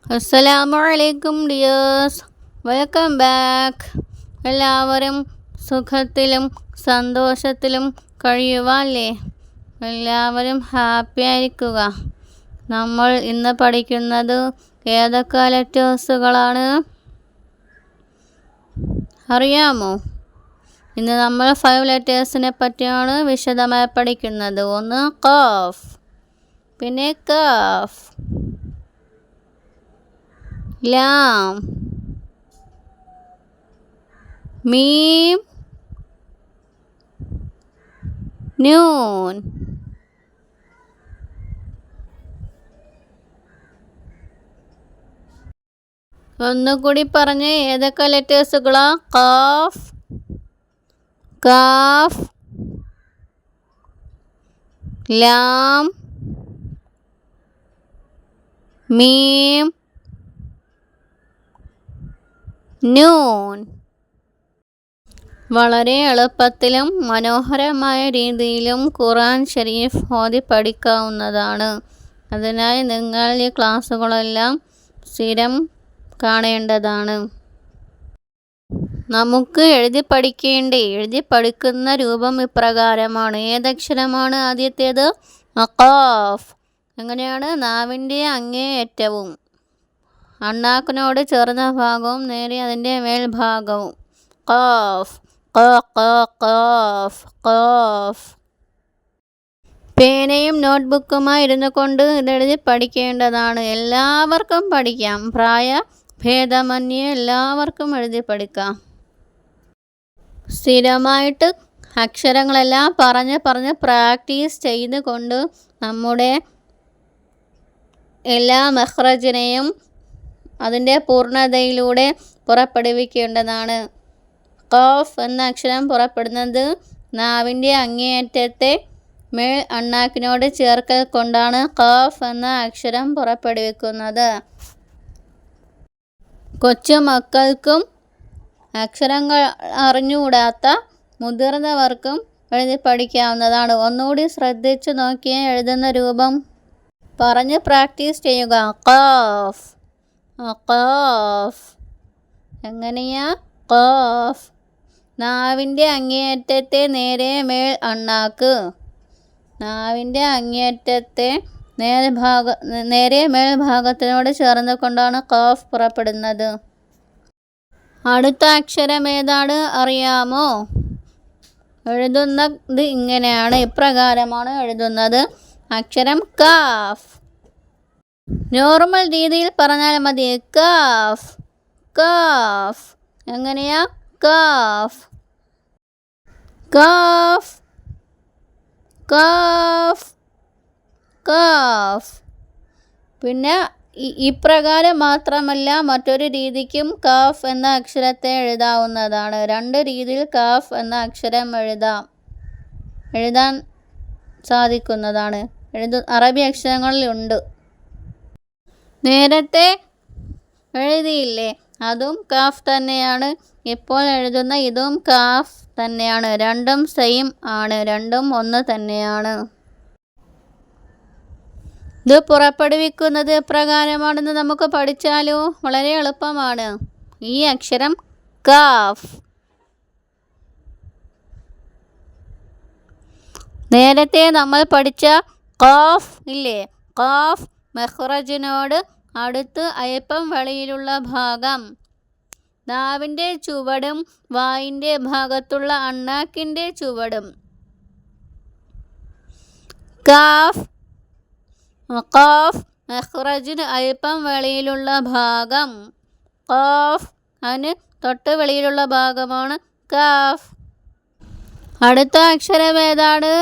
അസ്സലാമു അലൈക്കും dears, welcome back. എല്ലാവരും സുഖത്തിലും സന്തോഷത്തിലും കഴിയുവാല്ലേ? എല്ലാവരും ഹാപ്പി ആയിരിക്കുക. നമ്മൾ ഇന്ന് പഠിക്കുന്നത് ഏതൊക്കെ ലെറ്റേഴ്സുകളാണ് അറിയാമോ? ഇന്ന് നമ്മൾ 5 ലെറ്റേഴ്സിനെ പറ്റിയാണ് വിശദമായി പഠിക്കുന്നത്. ഒന്ന് ഖാഫ്, പിന്നെ കാഫ്, ലാം, മീം, നൂൻ. ഒന്നുകൂടി പറഞ്ഞ് ഏതൊക്കെ ലെറ്റേഴ്സുകളാ? ഖാഫ്, കാഫ്, ലാം, മീം, നൂൻ. വളരെ എളുപ്പത്തിലും മനോഹരമായ രീതിയിലും ഖുർആൻ ഷരീഫ് ഓതി പഠിക്കാവുന്നതാണ്. അതിനായി നിങ്ങൾ ഈ ക്ലാസ്സുകളെല്ലാം സ്ഥിരം കാണേണ്ടതാണ്. നമുക്ക് എഴുതി പഠിക്കുന്ന രൂപം ഇപ്രകാരമാണ്. ഏതക്ഷരമാണ് ആദ്യത്തേത്? ഖാഫ്. എങ്ങനെയാണ്? നാവിൻ്റെ അങ്ങേയറ്റവും അണ്ണാക്കിനോട് ചേർന്ന ഭാഗവും നേരെ അതിൻ്റെ മേൽഭാഗവും. ഖാഫ്, ഖാഫ്, ഖാഫ്. പേനയും നോട്ട്ബുക്കുമായി ഇരുന്നു കൊണ്ട് ഇതെഴുതി പഠിക്കേണ്ടതാണ്. എല്ലാവർക്കും പഠിക്കാം, പ്രായഭേദമന്യേ എല്ലാവർക്കും എഴുതി പഠിക്കാം. സ്ഥിരമായിട്ട് അക്ഷരങ്ങളെല്ലാം പറഞ്ഞ് പ്രാക്ടീസ് ചെയ്ത് കൊണ്ട് നമ്മുടെ എല്ലാ മഖ്റജിനെയും അതിൻ്റെ പൂർണ്ണതയിലൂടെ പുറപ്പെടുവിക്കേണ്ടതാണ്. ഖാഫ് എന്ന അക്ഷരം പുറപ്പെടുന്നത് നാവിൻ്റെ അങ്ങേയറ്റത്തെ മേൽ അണ്ണാക്കിനോട് ചേർക്കൽ കൊണ്ടാണ് ഖാഫ് എന്ന അക്ഷരം പുറപ്പെടുവിക്കുന്നത്. കൊച്ചുമക്കൾക്കും അക്ഷരങ്ങൾ അറിഞ്ഞുകൂടാത്ത മുതിർന്നവർക്കും എഴുതി പഠിക്കാവുന്നതാണ്. ഒന്നുകൂടി ശ്രദ്ധിച്ചു നോക്കിയേ എഴുതുന്ന രൂപം പറഞ്ഞ് പ്രാക്ടീസ് ചെയ്യുക. ഖാഫ്, ഖാഫ്. എങ്ങനെയാ? ഖാഫ്. നാവിൻ്റെ അങ്ങേയറ്റത്തെ നേരെ മേൽ അണ്ണാക്ക്, നാവിൻ്റെ അങ്ങേയറ്റത്തെ നേരെ മേൽഭാഗത്തിനോട് ചേർന്ന് കൊണ്ടാണ് ഖാഫ് പുറപ്പെടുന്നത്. അടുത്ത അക്ഷരം ഏതാണ് അറിയാമോ? എഴുതുന്നത് ഇങ്ങനെയാണ്, ഇപ്രകാരമാണ് എഴുതുന്നത്. അക്ഷരം കാഫ്. നോർമൽ രീതിയിൽ പറഞ്ഞാൽ മതി. കാഫ്, കാഫ്. എങ്ങനെയാ? കാഫ്, കാഫ്, കാഫ്, കാഫ്. പിന്നെ ഇപ്രകാരം മാത്രമല്ല, മറ്റൊരു രീതിക്കും കാഫ് എന്ന അക്ഷരത്തെ എഴുതാവുന്നതാണ്. 2 രീതിയിൽ കാഫ് എന്ന അക്ഷരം എഴുതാൻ സാധിക്കുന്നതാണ്. അറബി അക്ഷരങ്ങളിൽ ഉണ്ട്. നേരത്തെ എഴുതിയില്ലേ, അതും കാഫ് തന്നെയാണ്. ഇപ്പോൾ എഴുതുന്ന ഇതും കാഫ് തന്നെയാണ്. രണ്ടും സെയിം ആണ്, രണ്ടും ഒന്ന് തന്നെയാണ്. ഇത് പുറപ്പെടുവിക്കുന്നത് എപ്രകാരമാണെന്ന് നമുക്ക് പഠിച്ചാലോ? വളരെ എളുപ്പമാണ്. ഈ അക്ഷരം കാഫ് നേരത്തെ നമ്മൾ പഠിച്ച ഖാഫ് ഇല്ലേ, ഖാഫ് മഖ്റജിനോട് അടുത്ത് അല്പം വെളിയിലുള്ള ഭാഗം, നാവിൻ്റെ ചുവടും വായിൻ്റെ ഭാഗത്തുള്ള അണ്ണാക്കിൻ്റെ ചുവടും. കാഫ്, ഖാഫ് മഖ്റജിന് അല്പം വെളിയിലുള്ള ഭാഗം. ഖാഫ് അതിന് തൊട്ട് വെളിയിലുള്ള ഭാഗമാണ് കാഫ്. അടുത്ത അക്ഷരം ഏതാണ്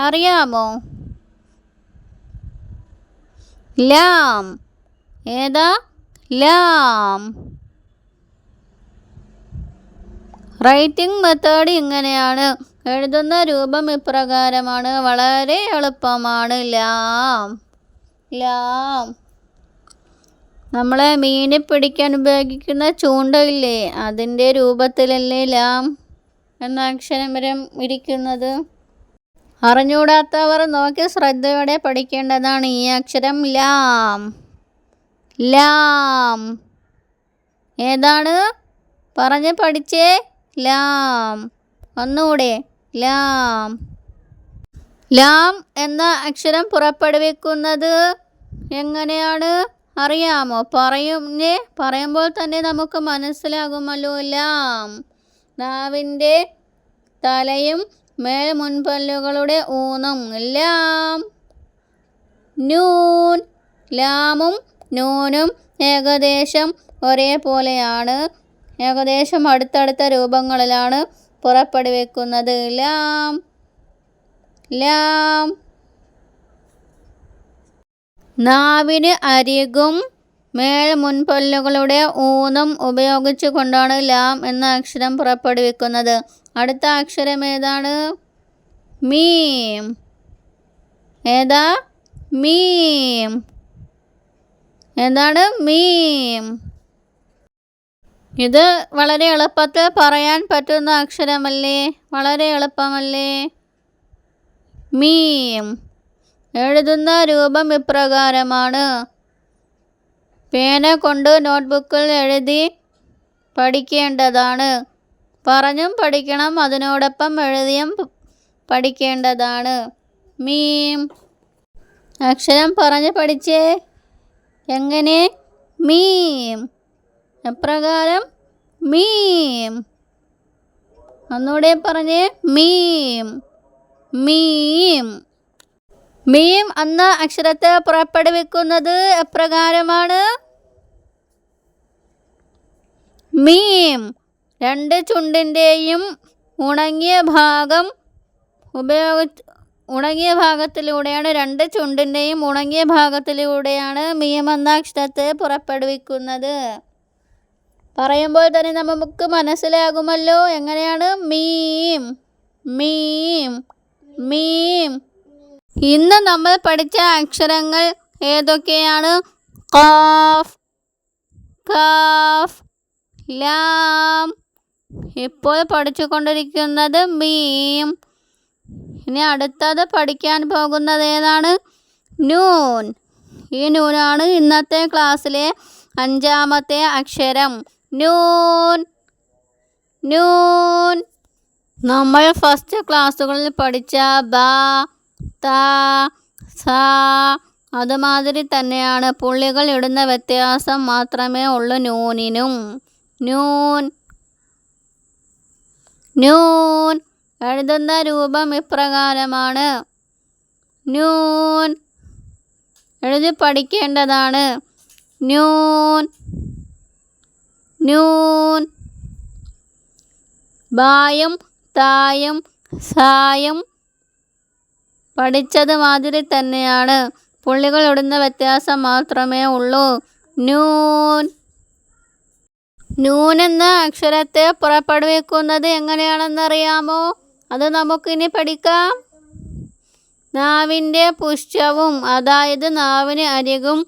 അറിയാമോ? ലാം. ഏതാ? ലാം. റൈറ്റിംഗ് മെത്തേഡ് ഇങ്ങനെയാണ്. എഴുതുന്ന രൂപം ഇപ്രകാരമാണ്. വളരെ എളുപ്പമാണ്. ലാം, ലാം. നമ്മളെ മീനെ പിടിക്കാൻ ഉപയോഗിക്കുന്ന ചൂണ്ടയില്ലേ, അതിൻ്റെ രൂപത്തിലല്ലേ ലാം എന്ന അക്ഷരം ഇരിക്കുന്നത്. അറിഞ്ഞുകൂടാത്തവർ നോക്കി ശ്രദ്ധയോടെ പഠിക്കേണ്ടതാണ് ഈ അക്ഷരം ലാം. ലാം. ഏതാണ്? പറഞ്ഞ് പഠിച്ചേ. ലാം. ഒന്നുകൂടെ. ലാം. ലാം എന്ന അക്ഷരം പുറപ്പെടുവിക്കുന്നത് എങ്ങനെയാണ് അറിയാമോ? പറയുമ്പോൾ തന്നെ നമുക്ക് മനസ്സിലാകുമല്ലോ. ലാം. നാവിൻ്റെ തലയും മുൻപല്ലുകളുടെ ഊന്നും. ലാം. നൂൻ. ലാമും നൂനും ഏകദേശം ഒരേപോലെയാണ്. ഏകദേശം അടുത്തടുത്ത രൂപങ്ങളിലാണ് പുറപ്പെടുവിക്കുന്നത്. ലാം. ലാം. നാവിന് അരികും മുൻപല്ലുകളുടെ ഊന്നും ഉപയോഗിച്ചു കൊണ്ടാണ് ലാം എന്ന അക്ഷരം പുറപ്പെടുവിക്കുന്നത്. അടുത്ത അക്ഷരം ഏതാണ്? മീം. ഏതാ? മീം. എന്താണ്? മീം. ഇത് വളരെ എളുപ്പത്തിൽ പറയാൻ പറ്റുന്ന അക്ഷരമല്ലേ? വളരെ എളുപ്പമല്ലേ? മീം. എഴുതുന്ന രൂപം ഇപ്രകാരമാണ്. പേന കൊണ്ട് നോട്ട്ബുക്കിൽ എഴുതി പഠിക്കേണ്ടതാണ്. പറഞ്ഞും പഠിക്കണം, അതിനോടൊപ്പം എഴുതിയും പഠിക്കേണ്ടതാണ്. മീം. അക്ഷരം പറഞ്ഞ് പഠിച്ചേ. എങ്ങനെ? മീം. എപ്രകാരം? മീം. ഒന്നുകൂടെ പറഞ്ഞേ. മീം. മീം. മീം എന്ന അക്ഷരത്തെ പുറപ്പെടുവിക്കുന്നത് എപ്രകാരമാണ്? മീം. രണ്ട് ചുണ്ടിൻ്റെയും ഉണങ്ങിയ ഭാഗത്തിലൂടെയാണ് മീം എന്ന അക്ഷരത്തെ പുറപ്പെടുവിക്കുന്നത്. പറയുമ്പോൾ തന്നെ നമുക്ക് മനസ്സിലാകുമല്ലോ. എങ്ങനെയാണ്? മീം. മീം. മീം. ഇന്ന് നമ്മൾ പഠിച്ച അക്ഷരങ്ങൾ ഏതൊക്കെയാണ്? ഖാഫ്, കാഫ്, ലാം. ഇപ്പോൾ പഠിച്ചുകൊണ്ടിരിക്കുന്നത് മീം. ഇനി അടുത്തത് പഠിക്കാൻ പോകുന്നത് ഏതാണ്? നൂൻ. ഈ നൂനാണ് ഇന്നത്തെ ക്ലാസ്സിലെ 5ാമത്തെ അക്ഷരം. നൂൻ. നൂൻ. നമ്മൾ ഫസ്റ്റ് ക്ലാസ്സുകളിൽ പഠിച്ച ബ, ത, സ അതുമാതിരി തന്നെയാണ്. പുള്ളികൾ ഇടുന്ന വ്യത്യാസം മാത്രമേ ഉള്ളൂ നൂനിനും. നൂൻ. നൂൻ. എഴുതുന്ന രൂപം ഇപ്രകാരമാണ്. നൂൻ. എഴുതി പഠിക്കേണ്ടതാണ്. നൂൻ. നൂൻ. ബായും തായും സായും പഠിച്ചത് മാതിരി തന്നെയാണ്. പുള്ളികൾ ഇടുന്ന വ്യത്യാസം മാത്രമേ ഉള്ളൂ. നൂൻ. നൂൻ എന്ന അക്ഷരത്തെ പുറപ്പെടുവിക്കുന്നത് എങ്ങനെയാണെന്നറിയാമോ? അത് നമുക്കിനി പഠിക്കാം. നാവിൻ്റെ പുച്ഛവും, അതായത് നാവിന് അരികും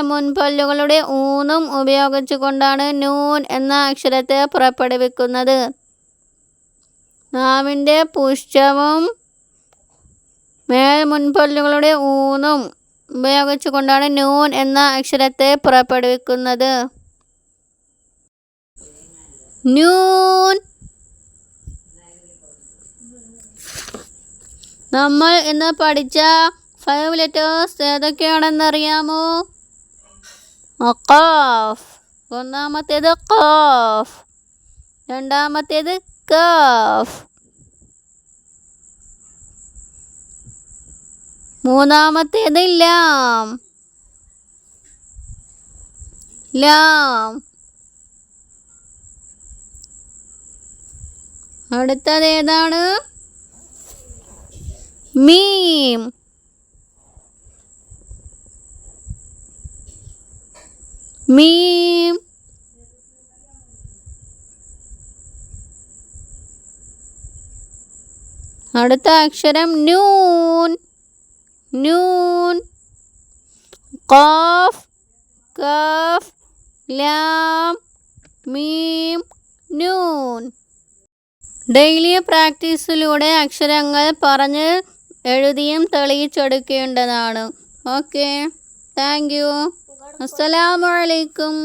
മുൻപല്ലുകളുടെ ഊന്നും ഉപയോഗിച്ചു കൊണ്ടാണ് നൂൻ എന്ന അക്ഷരത്തെ പുറപ്പെടുവിക്കുന്നത്. നാവിൻ്റെ പുച്ഛവും മുൻപല്ലുകളുടെ ഊന്നും ഉപയോഗിച്ചു കൊണ്ടാണ് നൂൻ എന്ന അക്ഷരത്തെ പുറപ്പെടുവിക്കുന്നത്. നൂൻ. നമ്മൾ ഇന്ന് പഠിച്ച 5 ലെറ്റേഴ്സ് ഏതൊക്കെയാണെന്നറിയാമോ? ഖാഫ്. ഒന്നാമത്തേത് ഖാഫ്. രണ്ടാമത്തേത് കാഫ്. മൂന്നാമത്തേത് ലാം. ലാം. അടുത്തത് ഏതാണ്? മീം. മീം. അടുത്ത അക്ഷരം നൂൻ. നൂൻ. ഖാഫ്, കാഫ്, ലാം, മീം, നൂൻ. ഡെയിലി പ്രാക്ടീസിലൂടെ അക്ഷരങ്ങൾ പറഞ്ഞ് എഴുതിയും തെളിയിച്ചെടുക്കേണ്ടതാണ്. Okay, thank you. അസ്സലാമു അലൈക്കും.